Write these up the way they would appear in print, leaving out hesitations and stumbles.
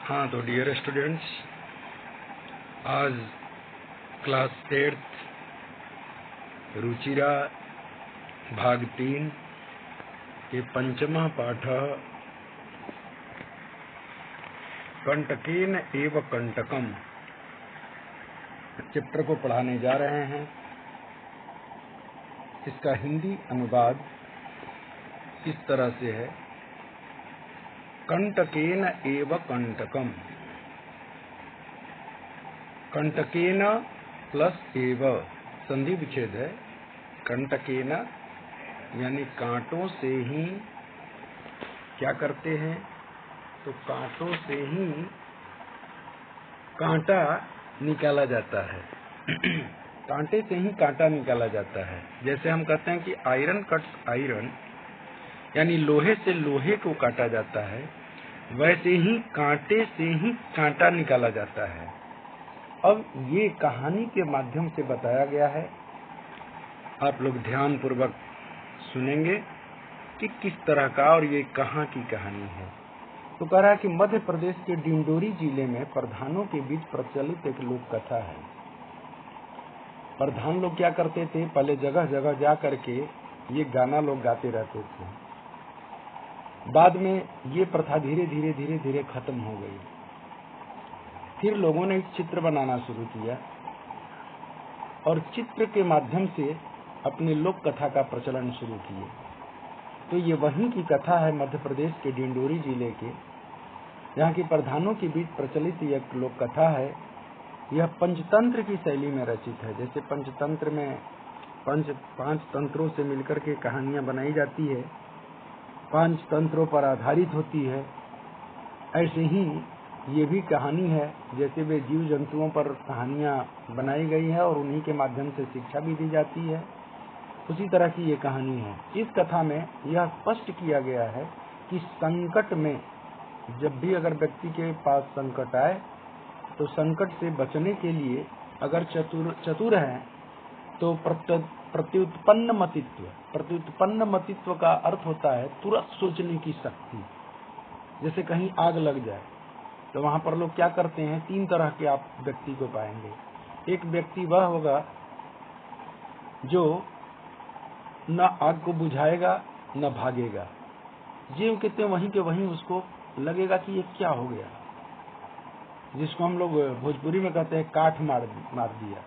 हाँ, तो dear students, आज क्लास 8 रुचिरा भाग 3 के पंचमः पाठ कंटकेन एव कंटकम चैप्टर को पढ़ाने जा रहे हैं। इसका हिंदी अनुवाद इस तरह से है, कंटकेन एव कंटकम। कंटकेन प्लस एव संधि विच्छेद है। कंटकेन यानी कांटों से ही क्या करते हैं, तो कांटों से ही कांटा निकाला जाता है। कांटे से ही कांटा निकाला जाता है। जैसे हम कहते हैं कि आयरन कट्स आयरन, यानी लोहे से लोहे को काटा जाता है, वैसे ही कांटे से ही कांटा निकाला जाता है। अब ये कहानी के माध्यम से बताया गया है। आप लोग ध्यान पूर्वक सुनेंगे कि किस तरह का और ये कहाँ की कहानी है। तो कह रहा है कि मध्य प्रदेश के डिंडोरी जिले में प्रधानों के बीच प्रचलित एक लोक कथा है। प्रधान लोग क्या करते थे, पहले जगह जगह जा करके ये गाना लोग गाते रहते थे। बाद में ये प्रथा धीरे धीरे खत्म हो गई। फिर लोगों ने एक चित्र बनाना शुरू किया और चित्र के माध्यम से अपनी लोक कथा का प्रचलन शुरू किए। तो ये वहीं की कथा है, मध्य प्रदेश के डिंडोरी जिले के, यहाँ के प्रधानों के बीच प्रचलित यह लोक कथा है। यह पंचतंत्र की शैली में रचित है। जैसे पंचतंत्र में पांच तंत्रों से मिलकर के कहानियां बनाई जाती है, 5 तंत्रों पर आधारित होती है, ऐसे ही ये भी कहानी है। जैसे वे जीव जंतुओं पर कहानियां बनाई गई है और उन्हीं के माध्यम से शिक्षा भी दी जाती है, उसी तरह की ये कहानी है। इस कथा में यह स्पष्ट किया गया है कि संकट में जब भी अगर व्यक्ति के पास संकट आए, तो संकट से बचने के लिए अगर चतुर है तो प्रत्युत्पन्न मतित्व का अर्थ होता है तुरंत सोचने की शक्ति। जैसे कहीं आग लग जाए तो वहां पर लोग क्या करते हैं, 3 तरह के आप व्यक्ति को पाएंगे। एक व्यक्ति वह होगा जो न आग को बुझाएगा न भागेगा। जीव कहते हैं वहीं के वहीं उसको लगेगा कि ये क्या हो गया, जिसको हम लोग भोजपुरी में कहते हैं काठ मार दिया,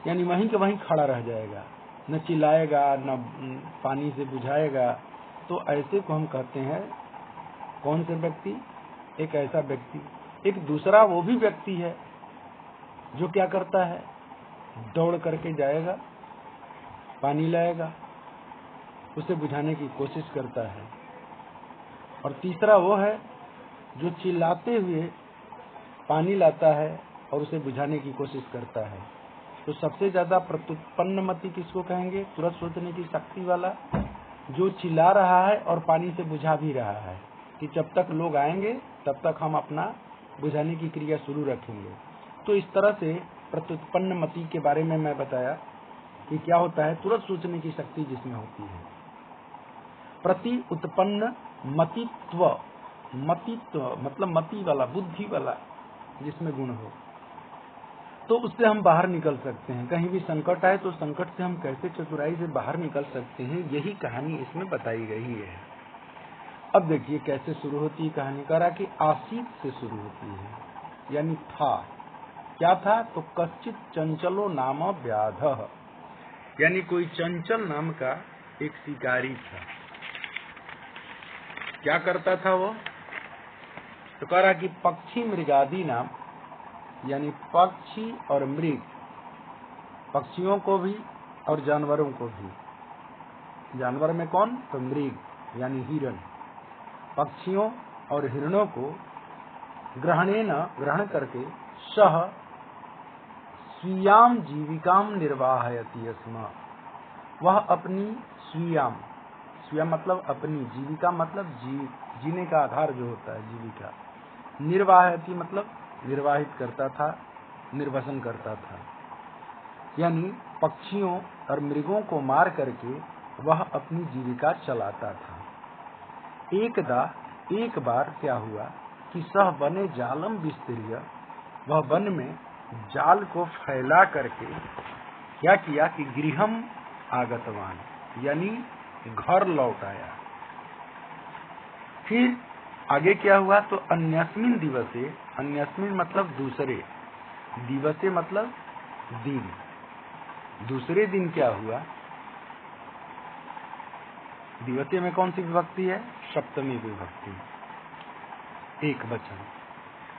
यानी वहीं के वहीं खड़ा रह जाएगा, न चिल्लाएगा न पानी से बुझाएगा। तो ऐसे को हम कहते हैं कौन से व्यक्ति, एक ऐसा व्यक्ति। एक दूसरा वो भी व्यक्ति है जो क्या करता है, दौड़ करके जाएगा, पानी लाएगा, उसे बुझाने की कोशिश करता है। और तीसरा वो है जो चिल्लाते हुए पानी लाता है और उसे बुझाने की कोशिश करता है। तो सबसे ज्यादा प्रत्युत्पन्न मति किसको कहेंगे, तुरंत सोचने की शक्ति वाला, जो चिल्ला रहा है और पानी से बुझा भी रहा है कि जब तक लोग आएंगे तब तक हम अपना बुझाने की क्रिया शुरू रखेंगे। तो इस तरह से प्रत्युत्पन्न मति के बारे में मैं बताया कि क्या होता है, तुरंत सोचने की शक्ति जिसमें होती है। प्रति उत्पन्न मतित्व मतलब मति वाला, बुद्धि वाला, जिसमें गुण हो, तो उससे हम बाहर निकल सकते हैं। कहीं भी संकट आए तो संकट से हम कैसे चतुराई से बाहर निकल सकते हैं, यही कहानी इसमें बताई गई है। अब देखिए कैसे शुरू होती है कहानी। करा कि आसीत से शुरू होती है, यानी था। क्या था, तो कश्चित चंचलो नाम व्याधः, यानी कोई चंचल नाम का एक शिकारी था। क्या करता था वो, तो कह रहा कि पक्षी मृगादि नाम, यानी पक्षी और मृग, पक्षियों को भी और जानवरों को भी। जानवर में कौन, तो मृग यानी हिरण। पक्षियों और हिरणों को ग्रहण करके सह स्वीयाम जीविकाम निर्वाहयति स्म, वह अपनी स्वीयाम मतलब अपनी, जीविका मतलब जीने का आधार जो होता है, जीविका, निर्वाहयति मतलब निर्वाहित करता था, निर्वसन करता था। यानी पक्षियों और मृगों को मार करके वह अपनी जीविका चलाता था। एक बार क्या हुआ कि सह बने जालम विस्तीर्य, वह वन में जाल को फैला करके क्या किया कि गृहम आगतवान, यानी घर लौट आया। फिर आगे क्या हुआ तो अन्यस्मिन दिवसे, अन्यस्मिन मतलब दूसरे, दिवसे मतलब दिन, दूसरे दिन क्या हुआ, दिवसे में कौन सी विभक्ति है, सप्तमी विभक्ति, एक वचन,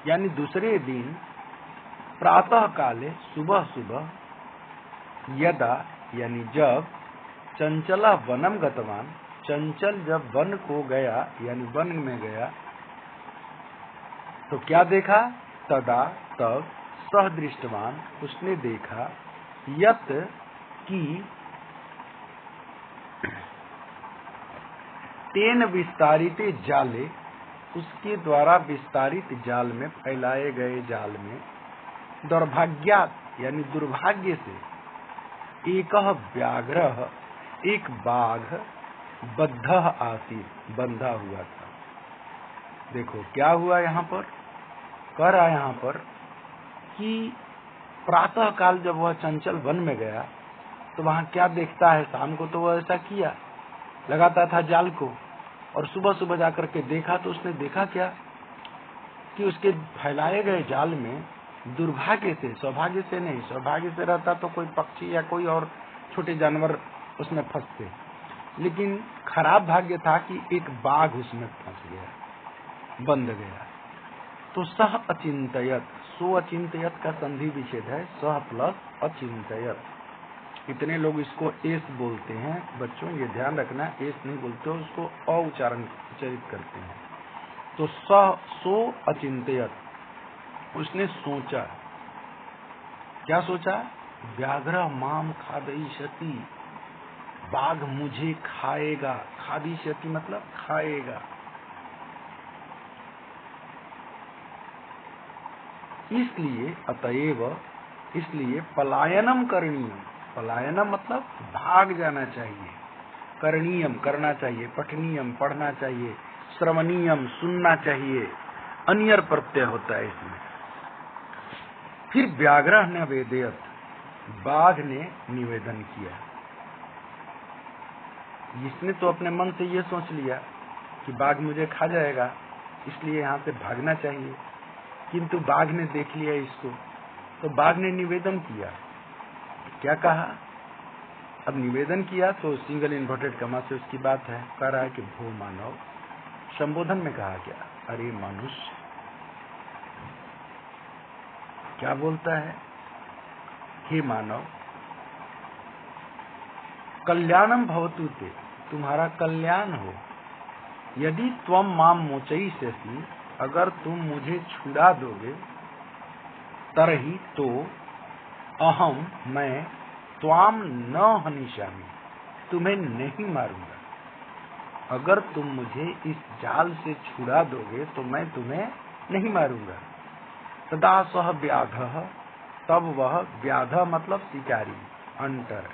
यानी दूसरे दिन प्रातः काले, सुबह सुबह, यदा यानी जब, चंचला वनम गतवान, चंचल जब वन को गया यानी वन में गया, तो क्या देखा, तदा तब, सह दृष्टवान उसने देखा, यत की तेन विस्तारित जाले, उसके द्वारा विस्तारित जाल में, फैलाए गए जाल में, दुर्भाग्यात यानी दुर्भाग्य से, एक व्याघ्र, एक बाघ, बद्ध आसीत, बंधा हुआ था। देखो क्या हुआ यहाँ पर, कह रहा है यहाँ पर कि प्रातः काल जब वह चंचल वन में गया तो वहां क्या देखता है, शाम को तो वह ऐसा किया, लगाता था जाल को, और सुबह सुबह जाकर के देखा तो उसने देखा क्या कि उसके फैलाए गए जाल में दुर्भाग्य से, सौभाग्य से नहीं, सौभाग्य से रहता तो कोई पक्षी या कोई और छोटे जानवर उसमें फंसते, लेकिन खराब भाग्य था कि एक बाघ उसमें फंस गया, बंध गया। तो सह अचिंतयत, सो अचिंतयत का संधि विच्छेद है, सह प्लस अचिंतयत। कितने लोग इसको एस बोलते हैं, बच्चों ये ध्यान रखना, एस नहीं बोलते हो, उसको अ उच्चारित करते हैं। तो सो अचिंतयत, उसने सोचा, क्या सोचा, व्याघ्र माम खादयिष्यति, बाघ मुझे खाएगा, खादयिष्यति मतलब खाएगा। इसलिए अतएव, इसलिए पलायनम करणीयम, पलायनम मतलब भाग जाना चाहिए, करणीयम करना चाहिए, पठनीयम पढ़ना चाहिए, श्रवणीयम सुनना चाहिए, अन्यर प्रत्यय होता है इसमें। फिर व्याघ्र ने वेदयत, बाघ ने निवेदन किया। जिसने तो अपने मन से ये सोच लिया कि बाघ मुझे खा जाएगा, इसलिए यहाँ से भागना चाहिए, किंतु बाघ ने देख लिया इसको, तो बाघ ने निवेदन किया। क्या कहा, अब निवेदन किया तो सिंगल इन्वर्टेड कमा से उसकी बात है, कह रहा है कि भो मानव, संबोधन में कहा क्या, अरे मनुष्य, क्या बोलता है, हे मानव, कल्याणम भवतु ते, तुम्हारा कल्याण हो, यदि त्वम माम मोचयिष्यसि, अगर तुम मुझे छुड़ा दोगे, तरहि तो अहम मैं, त्वाम न हनिष्यामि, तुम्हें नहीं मारूंगा। अगर तुम मुझे इस जाल से छुड़ा दोगे तो मैं तुम्हें नहीं मारूंगा। तदा सह व्याघ्र, तब वह, व्याघ्र मतलब शिकारी, अंटर,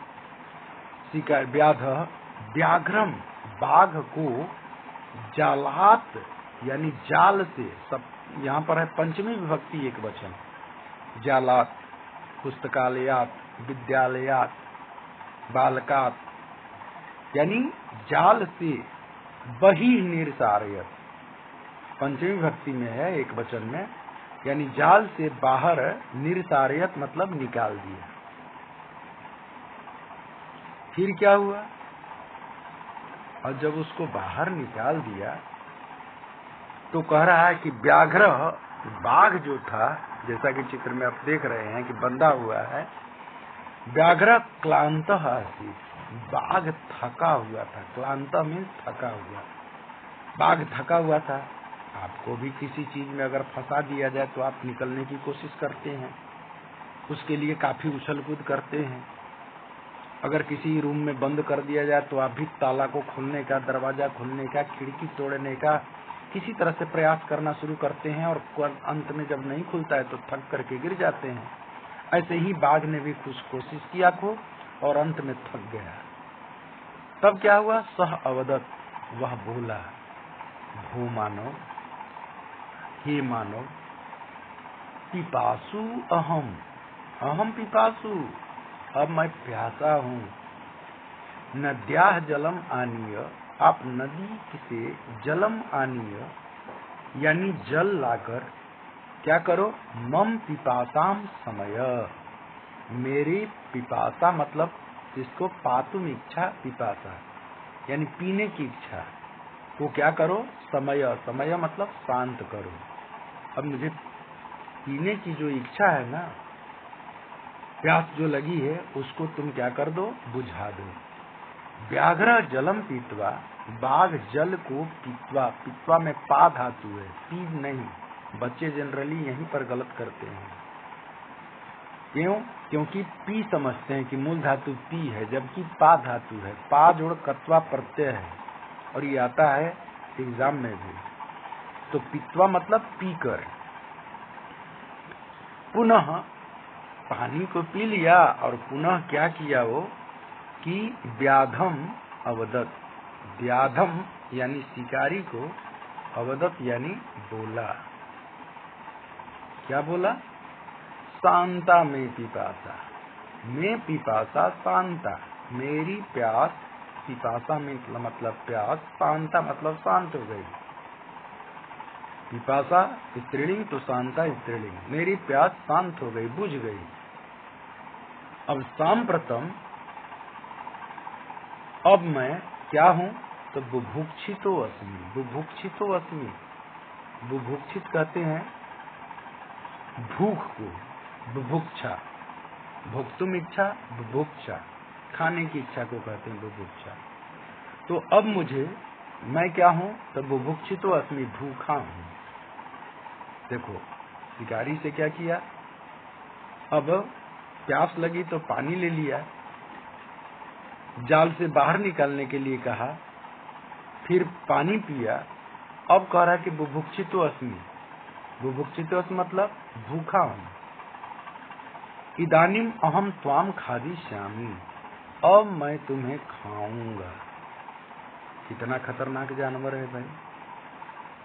शिकार, व्याघ्र, व्याघ्रम बाघ को, जालात यानी जाल से, सब यहाँ पर है पंचमी विभक्ति एक वचन, जालात, पुस्तकालयात, विद्यालयात, बालकात, यानी जाल से बही निरसारयत, पंचमी विभक्ति में है एक वचन में, यानी जाल से बाहर, निरसारयत मतलब निकाल दिया। फिर क्या हुआ, और जब उसको बाहर निकाल दिया तो कह रहा है कि व्याघ्र, बाघ जो था, जैसा कि चित्र में आप देख रहे हैं कि बंधा हुआ है, व्याघ्र क्लांत आसीत, बाघ थका हुआ था, क्लांत मीन्स थका हुआ, बाघ थका हुआ था। आपको भी किसी चीज में अगर फंसा दिया जाए तो आप निकलने की कोशिश करते हैं, उसके लिए काफी उछल कूद करते हैं। अगर किसी रूम में बंद कर दिया जाए तो आप भी ताला को खोलने का, दरवाजा खोलने का, खिड़की तोड़ने का किसी तरह से प्रयास करना शुरू करते हैं, और अंत में जब नहीं खुलता है तो थक करके गिर जाते हैं। ऐसे ही बाघ ने भी कुछ कोशिश किया को, और अंत में थक गया। तब क्या हुआ, सह अवदत, वह बोला, भू मानव, हे मानव, पिपासु अहम, अहम पिपासु, अब मैं प्यासा हूँ। नद्याः जलम आनीय, आप नदी से जलम आनीय यानी जल लाकर क्या करो, मम पिपासाम समय, मेरी पिपासा मतलब जिसको पातुम इच्छा, पिपासा यानी पीने की इच्छा, वो क्या करो, समय, समय मतलब शांत करो। अब मुझे पीने की जो इच्छा है ना, प्यास जो लगी है, उसको तुम क्या कर दो, बुझा दो। व्याघ्र जलम पीत्वा, बाघ जल को पीत्वा, पीत्वा में पा धातु है, पी नहीं। बच्चे जनरली यहीं पर गलत करते हैं। क्यों? क्योंकि पी समझते हैं कि मूल धातु पी है, जबकि पा धातु है। पा जोड़ कत्वा प्रत्यय है और ये आता है एग्जाम में भी। तो पीत्वा मतलब पीकर। पुनः पानी को पी लिया और पुनः क्या किया वो कि व्याधम अवदत, व्याधम यानी शिकारी को, अवदत यानी बोला। क्या बोला? शांता में पिपासा, मैं पिपासा शांता, मेरी प्यास, पिपासा में मतलब प्यास, शांता मतलब शांत हो गई। पिपासा स्त्रीलिंग तो शांता स्त्रीलिंग, मेरी प्यास शांत हो गई, बुझ गई। अब सांप्रतम, अब मैं क्या हूं, तो बुभुक्षितो अस्मि, बुभुक्षितो अस्मि। बुभुक्षित कहते हैं भूख को, बुभुक्षा, भोक्तुम इच्छा, बुभुक्षा, खाने की इच्छा को कहते हैं बुभुक्षा। तो अब मुझे, मैं क्या हूं, तो बुभुक्षितो अस्मि, भूखा हूं। देखो शिकारी से क्या किया, अब प्यास लगी तो पानी ले लिया, जाल से बाहर निकालने के लिए कहा, फिर पानी पिया, अब कह रहा है कि बुभुक्षितो अस्मि, बुभुक्षितो अस्मि मतलब भूखा हूं। इदानीम अहम त्वाम खादिष्यामि, अब मैं तुम्हें खाऊंगा। कितना खतरनाक जानवर है भाई,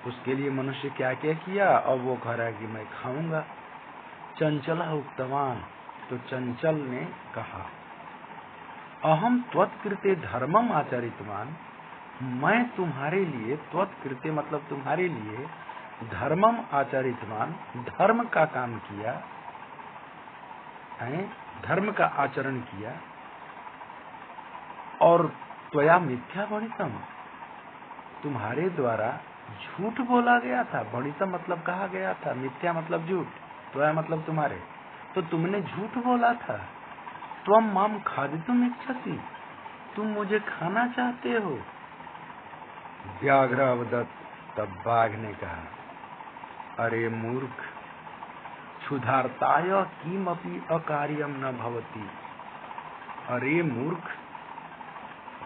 उसके लिए मनुष्य क्या क्या किया, अब वो कह रहा है कि मैं खाऊंगा। चंचल उक्तवान, तो चंचल ने कहा, अहम त्वत्कृते धर्मम आचरितवान, मैं तुम्हारे लिए, त्वत्कृते मतलब तुम्हारे लिए, धर्मम आचरितवान, धर्म का काम किया है, धर्म का आचरण किया। और त्वया मिथ्या भणितम, तुम्हारे द्वारा झूठ बोला गया था। भणितम मतलब कहा गया था, मिथ्या मतलब झूठ, त्वया मतलब तुम्हारे, तो तुमने झूठ बोला था। त्वम माम खादितुम इच्छसि, तुम मुझे खाना चाहते हो। व्याघ्र अवदत, तब बाघ ने कहा, अरे मूर्ख, क्षुधार्ताय किमपि अकार्यम न भवति। अरे मूर्ख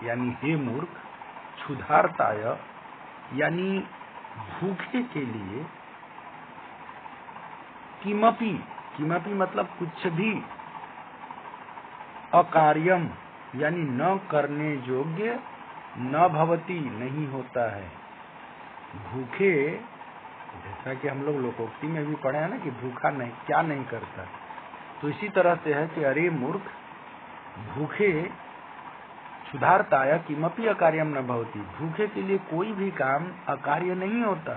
यानी हे मूर्ख, क्षुधार्ताय यानी भूखे के लिए, किमपि, किमपि मतलब कुछ भी, अकार्यम यानी न करने योग्य, न भवति नहीं होता है। भूखे, जैसा कि हम लोग लोकोक्ति में भी पढ़े हैं ना कि भूखा नहीं, क्या नहीं करता, तो इसी तरह से है कि अरे मूर्ख, भूखे, क्षुधार्ताय किमपि अकार्यम न भवति, भूखे के लिए कोई भी काम अकार्य नहीं होता।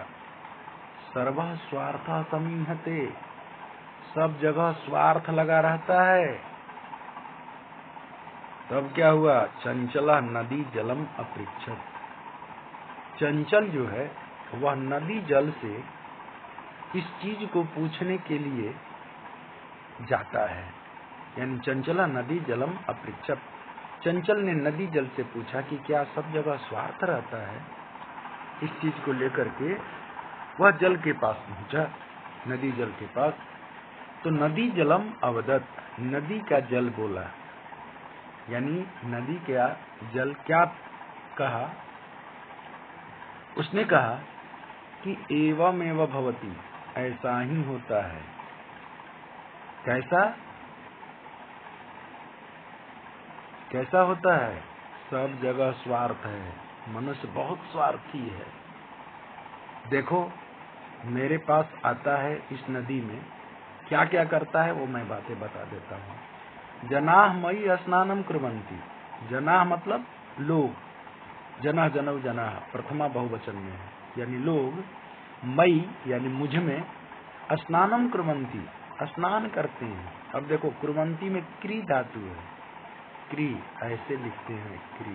सर्वः स्वार्थः समीहते, सब जगह स्वार्थ लगा रहता है। तब क्या हुआ, चंचला नदी जलम अपृच्छत, चंचल जो है वह नदी जल से इस चीज को पूछने के लिए जाता है। यानी चंचला नदी जलम अपृच्छत, चंचल ने नदी जल से पूछा कि क्या सब जगह स्वार्थ रहता है। इस चीज को लेकर के वह जल के पास पहुंचा, नदी जल के पास। तो नदी जलम अवदत, नदी का जल बोला, यानी नदी का जल क्या कहा, उसने कहा कि एवमेव भवति, ऐसा ही होता है। कैसा, कैसा होता है, सब जगह स्वार्थ है, मनुष्य बहुत स्वार्थी है। देखो मेरे पास आता है इस नदी में, क्या क्या करता है वो मैं बातें बता देता हूँ। जनाह मई स्नानम कुर्वन्ति, जनाह मतलब लोग, जनः जनव जनाह प्रथमा बहुवचन में है, यानी लोग मई यानी मुझ में स्नानम कुर्वन्ति स्नान करते हैं। अब देखो कुर्वन्ति में क्री धातु है, क्री ऐसे लिखते हैं, क्री,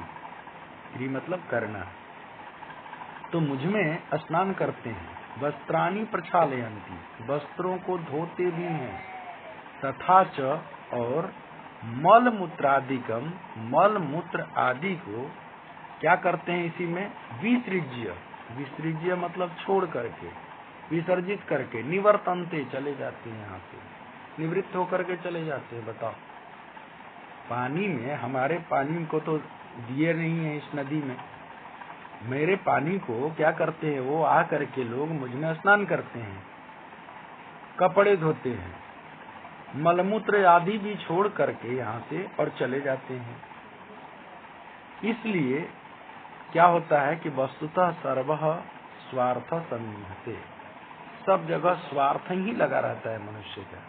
क्री मतलब करना। तो मुझ में स्नान करते हैं। वस्त्राणि प्रक्षालयन्ति, वस्त्रों को धोते भी हैं। तथा च और मल मूत्रादिकम, मल मूत्र आदि को क्या करते हैं इसी में, विसृज्य, विसृज्य मतलब छोड़ करके, विसर्जित करके, निवर्तन्ते चले जाते हैं, यहाँ से निवृत्त होकर के चले जाते हैं। बताओ, पानी में हमारे पानी को तो दिए नहीं है इस नदी में, मेरे पानी को क्या करते हैं वो आ करके लोग मुझ में स्नान करते हैं, कपड़े धोते हैं, मलमूत्र आदि भी छोड़ करके यहाँ से और चले जाते हैं। इसलिए क्या होता है कि वस्तुतः सर्वः स्वार्थ समीहते, सब जगह स्वार्थ ही लगा रहता है मनुष्य का।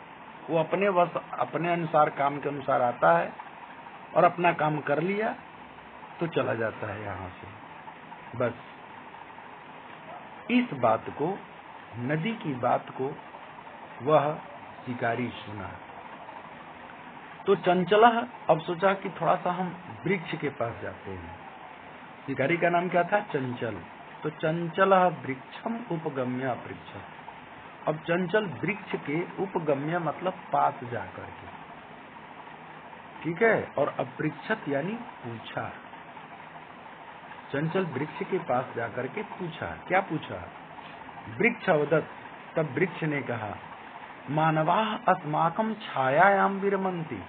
वो अपने अनुसार काम के अनुसार आता है और अपना काम कर लिया तो चला जाता है यहाँ से। बस इस बात को, नदी की बात को वह शिकारी सुना। तो चंचल अब सोचा कि थोड़ा सा हम वृक्ष के पास जाते हैं। शिकारी का नाम क्या था, चंचल। तो चंचल वृक्षम उपगम्य वृक्ष, अब चंचल वृक्ष के उपगम्य मतलब पास जाकर के, ठीक है। और अपृक्षत यानी पूछा, चंचल वृक्ष के पास जाकर के पूछा। क्या पूछा, वृक्ष अवदत्, तब वृक्ष ने कहा, मानवाः अस्माकं छायायाम विरमन्ति,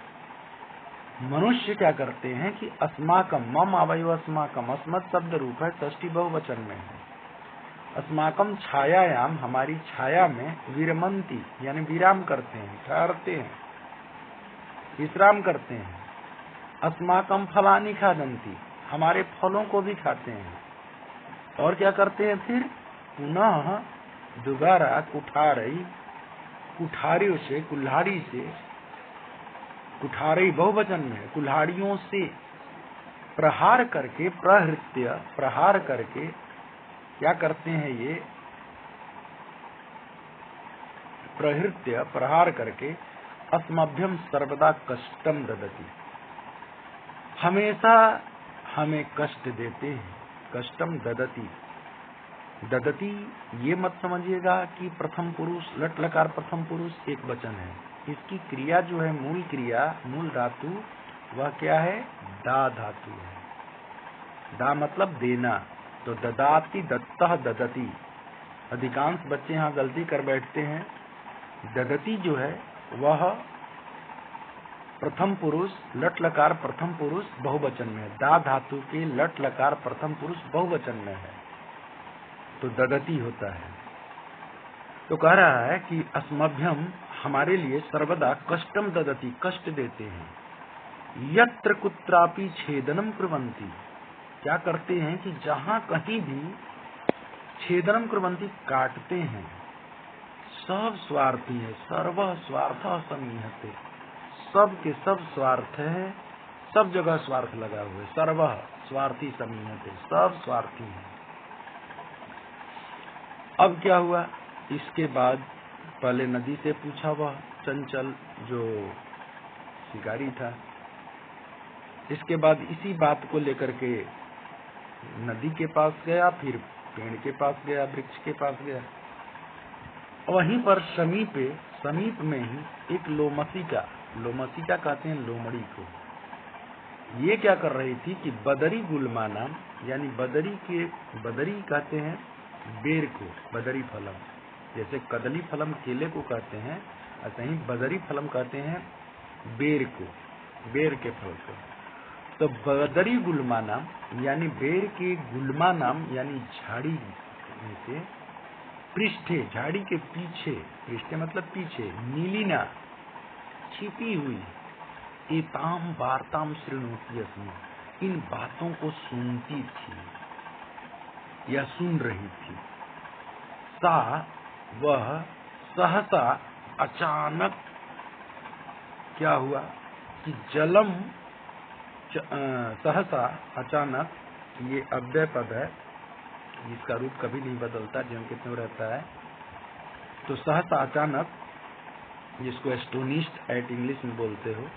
मनुष्य क्या करते हैं कि अस्माकम, मम अवयव अस्माकम, अस्मत् शब्द रूप है, षष्ठी बहुवचन में है। अस्माकम छायायाम, हमारी छाया में, विरमन्ति यानी विराम करते हैं, ठहरते हैं, विश्राम करते हैं। अस्माकम फलानि खादन्ति, हमारे फलों को भी खाते हैं। और क्या करते हैं फिर, पुनः दोबारा कुठारई, कुठारियों से, कुल्हाड़ी से, कुठारी बहुवचन में, कुल्हाड़ियों से प्रहार करके, प्रहृत्य प्रहार करके क्या करते हैं ये, प्रहृत्य प्रहार करके, अस्मभ्यम सर्वदा कष्टम ददति, हमेशा हमें कष्ट देते हैं। कष्टम ददति, ददति ये मत समझिएगा कि प्रथम पुरुष, लट लकार प्रथम पुरुष एक वचन है। इसकी क्रिया जो है, मूल क्रिया, मूल धातु वह क्या है, दा धातु है। दा मतलब देना। तो ददाति, दत्तः, ददति। अधिकांश बच्चे यहाँ गलती कर बैठते हैं। ददति जो है वह प्रथम पुरुष, लट लकार प्रथम पुरुष बहुवचन में है। दा धातु के लट लकार प्रथम पुरुष बहुवचन में है, तो ददति होता है। तो कह रहा है कि अस्मभ्यम, हमारे लिए, सर्वदा कष्टम ददति, कष्ट देते हैं। यत्र कुत्रापि छेदनम कुर्वन्ति, क्या करते हैं कि जहां कहीं भी, छेदनम कुर्वन्ति काटते हैं। सब स्वार्थी है, सर्व स्वार्थ समीहते, सब के सब स्वार्थ है, सब जगह स्वार्थ लगा हुआ है। सर्व स्वार्थी समीहते, सब स्वार्थी है। अब क्या हुआ, इसके बाद पहले नदी से पूछा वह चंचल जो शिकारी था, इसके बाद इसी बात को लेकर के नदी के पास गया, फिर पेड़ के पास गया, वृक्ष के पास गया। वहीं पर समीप में ही एक लोमसिका, लोमसिका कहते हैं लोमड़ी को, ये क्या कर रही थी कि बदरी गुलमा नाम, यानी बदरी कहते हैं बेर को, बदरी फलम, जैसे कदली फलम केले को कहते हैं, ऐसे ही बदरी फलम कहते हैं बेर को, बेर के फल को। तो बदरी गुलमा नाम यानी बेर के गुलमा नाम यानी झाड़ी में से, पृष्ठे झाड़ी के पीछे, पृष्ठे मतलब पीछे, नीलिना छिपी हुई, एताम वार्ताम शृणोति अस्मि, इन बातों को सुनती थी या सुन रही थी। सा वह सहसा अचानक क्या हुआ कि जलम सहसा अचानक, ये अव्यय पद है, इसका रूप कभी नहीं बदलता, ज्यों के त्यों रहता है। तो सहसा अचानक, जिसको एस्टोनिश्ड एट इंग्लिश में बोलते हो,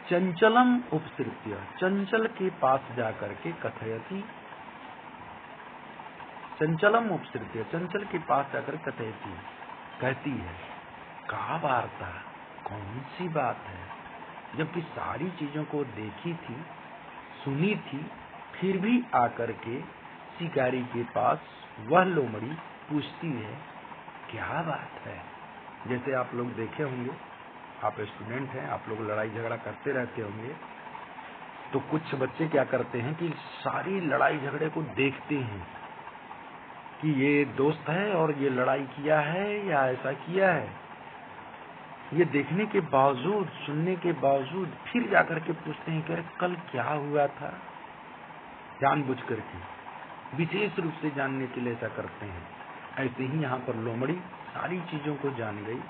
चंचलम उपसृत्य, चंचल के पास जाकर के कथयति, चंचलम उपसृत्य, चंचल के पास जाकर कथयति, कहती है, का वार्ता, कौन सी बात है, जबकि सारी चीजों को देखी थी, सुनी थी, फिर भी आकर के शिकारी के पास वह लोमड़ी पूछती है, क्या बात है। जैसे आप लोग देखे होंगे, आप स्टूडेंट हैं, आप लोग लड़ाई झगड़ा करते रहते होंगे, तो कुछ बच्चे क्या करते हैं कि सारी लड़ाई झगड़े को देखते हैं कि ये दोस्त है और ये लड़ाई किया है या ऐसा किया है। ये देखने के बावजूद, सुनने के बावजूद फिर जाकर के पूछते हैं कि कल क्या हुआ था, जानबूझ करके, विशेष रूप से जानने के लिए ऐसा करते हैं। ऐसे ही यहाँ पर लोमड़ी सारी चीजों को जान गई,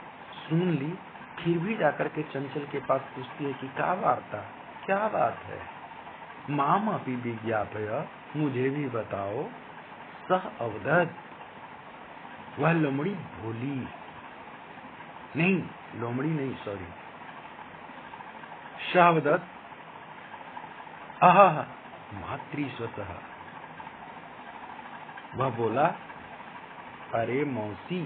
सुन ली, फिर भी जाकर के चंचल के पास पूछती है कि क्या वार्ता, क्या बात है। माम अपि विज्ञापय, मुझे भी बताओ। सह अवदत, वह लोमड़ी बोली, नहीं लोमड़ी नहीं, सॉरी, शावदत अह मातृस्वतः, वह बोला, अरे मौसी,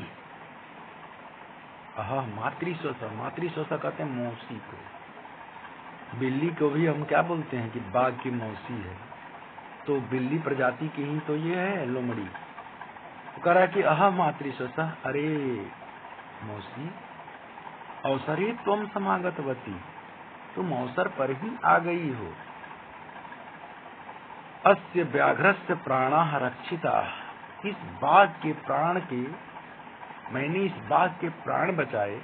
अह मातृस्वतः, मातृस्वतः कहते हैं मौसी को। बिल्ली को भी हम क्या बोलते हैं कि बाघ की मौसी है, तो बिल्ली प्रजाति की ही तो ये है लोमड़ी। तो कह रहा है कि अह मातृस्वतः, अरे मौसी, अवसरे तुम समागतवती, तुम अवसर पर ही आ गई हो। अस्य व्याघ्रस्य प्राणाः रक्षिता, इस बाघ के प्राण के, मैंने इस बाघ के प्राण बचाए।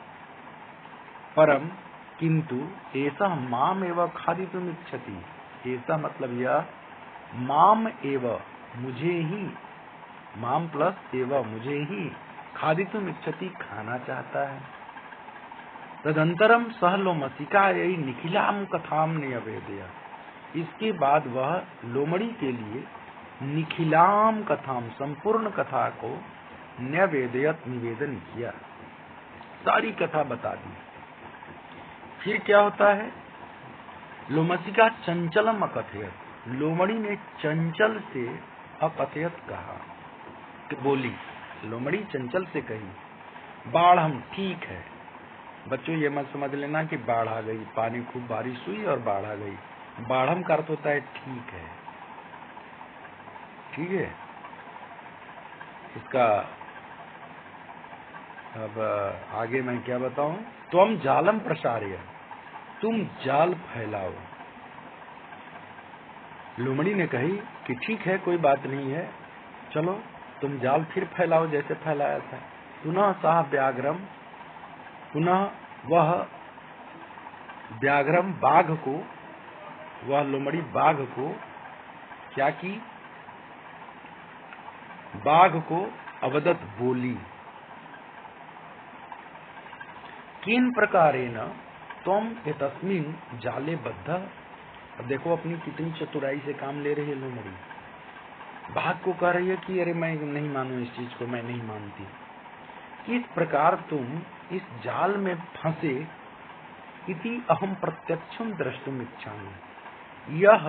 परम किंतु ऐसा माम एव खादितुम इच्छति, ऐसा मतलब यह, माम एव मुझे ही, माम प्लस एव मुझे ही, खादितुम इच्छति खाना चाहता है। तदंतरम सह लोमसिका यही निखिलाम कथाम निवेदया, इसके बाद वह लोमड़ी के लिए निखिलाम कथाम, संपूर्ण कथा को निवेदयत, निवेदन किया, सारी कथा बता दी। फिर क्या होता है, लोमसिका चंचलम अकथयत, लोमड़ी ने चंचल से अकथयत कहा, कि बोली, लोमड़ी चंचल से कही, बाढ़ हम ठीक है। बच्चों ये मत समझ लेना कि बाढ़ आ गई, पानी खूब बारिश हुई और बाढ़ आ गई। बाढ़म का अर्थ होता है ठीक है, ठीक है। इसका अब आगे मैं क्या बताऊं। तुम जालम प्रसार्य, तुम जाल फैलाओ। लोमड़ी ने कही कि ठीक है, कोई बात नहीं है, चलो तुम जाल फिर फैलाओ जैसे फैलाया था। पुनः सह व्याघ्रम, पुनः वह व्याघ्रम बाघ को, वह लोमड़ी बाघ को क्या की, बाघ को अवदत बोली, किन प्रकारेण तुम एतस्मिन् जाले बद्ध। अब देखो अपनी कितनी चतुराई से काम ले रही है लोमड़ी। बाघ को कह रही है कि अरे मैं नहीं मानू इस चीज को, मैं नहीं मानती। किस प्रकार तुम इस जाल में फंसे, इति अहम प्रत्यक्षम द्रष्टुम इच्छामि, यह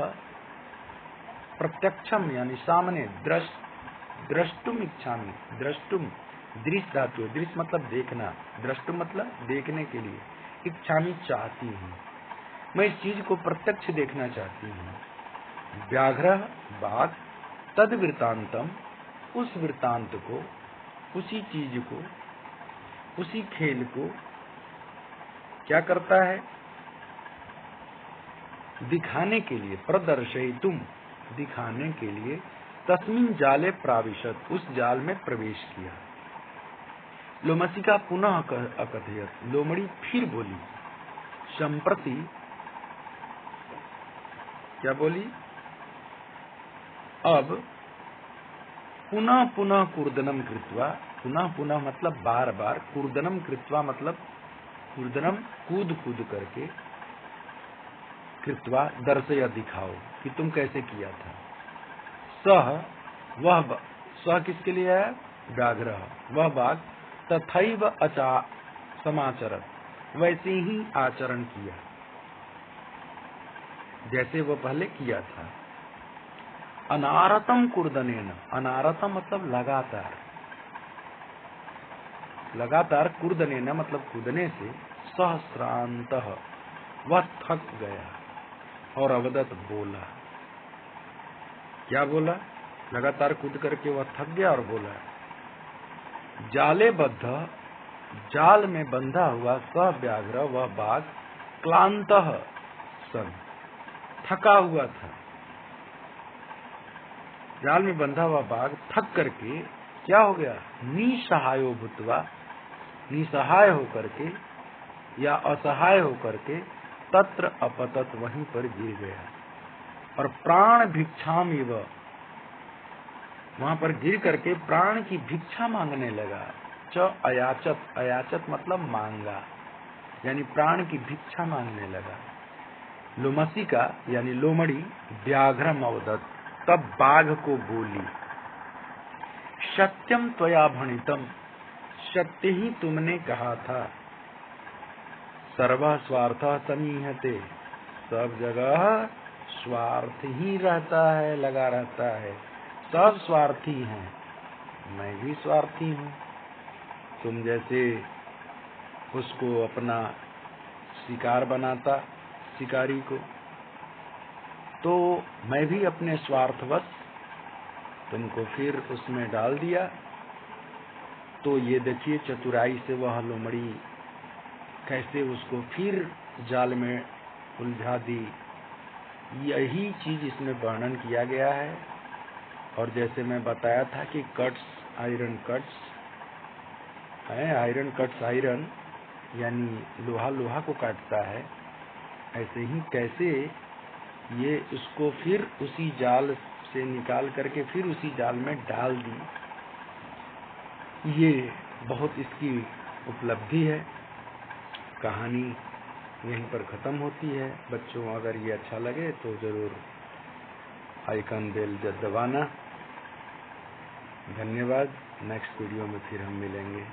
प्रत्यक्षम यानी सामने, द्रष्टुम इच्छामि, द्रष्टुम दृश्य धातु, दृश्य मतलब देखना, द्रष्टुम मतलब देखने के लिए, इच्छामि चाहती हूँ, मैं इस चीज को प्रत्यक्ष देखना चाहती हूँ। व्याघ्र बाघ, तद वृतांतम, उस वृतांत को, उसी चीज को, उसी खेल को क्या करता है, दिखाने के लिए, प्रदर्शयितुम दिखाने के लिए, तस्मिन् जाले प्राविशत, उस जाल में प्रवेश किया। लोमसिका पुनः अकथयत, लोमड़ी फिर बोली, संप्रति क्या बोली, अब पुनः पुनः कूर्दनम कृत्वा, पुनः पुनः मतलब बार बार, कूर्दनम कृत्वा मतलब कूर्दनम कूद कूद करके, कृत्वा दर्शया दिखाओ कि तुम कैसे किया था। सह वह, सह किसके लिए है? व्याघ्र, वह बाघ, तथैव अचा समाचरत, वैसे ही आचरण किया जैसे वह पहले किया था। अनारतम कूर्दनेन, अनारतम मतलब लगातार, लगातार कूर्दनेन मतलब कूदने से, सहस्रांतः वह थक गया, और अवदत बोला। क्या बोला? लगातार कूद करके वह थक गया और बोला, जाले बद्ध, जाल में बंधा हुआ, सह व्याघ्र वह बाघ, क्लांतः सन, थका हुआ था। जाल में बंधा हुआ बाघ थक करके क्या हो गया? निसहायो भूत्वा, निसहाय होकर के या असहाय होकर के, तत्र अपतत वहीं पर गिर गया, और प्राण भिक्षाम इव, वहां पर गिर करके प्राण की भिक्षा मांगने लगा। च अयाचत, अयाचत मतलब मांगा, यानी प्राण की भिक्षा मांगने लगा। लोमसिका यानी लोमड़ी व्याघ्रम अवदत, तब बाघ को बोली, सत्यम त्वया भणितम, सत्य ही तुमने कहा था। सर्व स्वार्थ समीहते, सब जगह स्वार्थ ही रहता है, लगा रहता है, सब स्वार्थी हैं, मैं भी स्वार्थी हूँ। तुम जैसे उसको अपना शिकार बनाता, शिकारी को, तो मैं भी अपने स्वार्थवश तुमको फिर उसमें डाल दिया। तो ये देखिए चतुराई से वह लोमड़ी कैसे उसको फिर जाल में उलझा दी, यही चीज इसमें वर्णन किया गया है। और जैसे मैं बताया था कि कट्स, आयरन कट्स है, आयरन कट्स आयरन, यानी लोहा लोहा को काटता है, ऐसे ही कैसे ये उसको फिर उसी जाल से निकाल करके फिर उसी जाल में डाल दी। ये बहुत इसकी उपलब्धि है। कहानी यहीं पर खत्म होती है। बच्चों, अगर ये अच्छा लगे तो जरूर आइकन बेल दबाना। धन्यवाद। नेक्स्ट वीडियो में फिर हम मिलेंगे।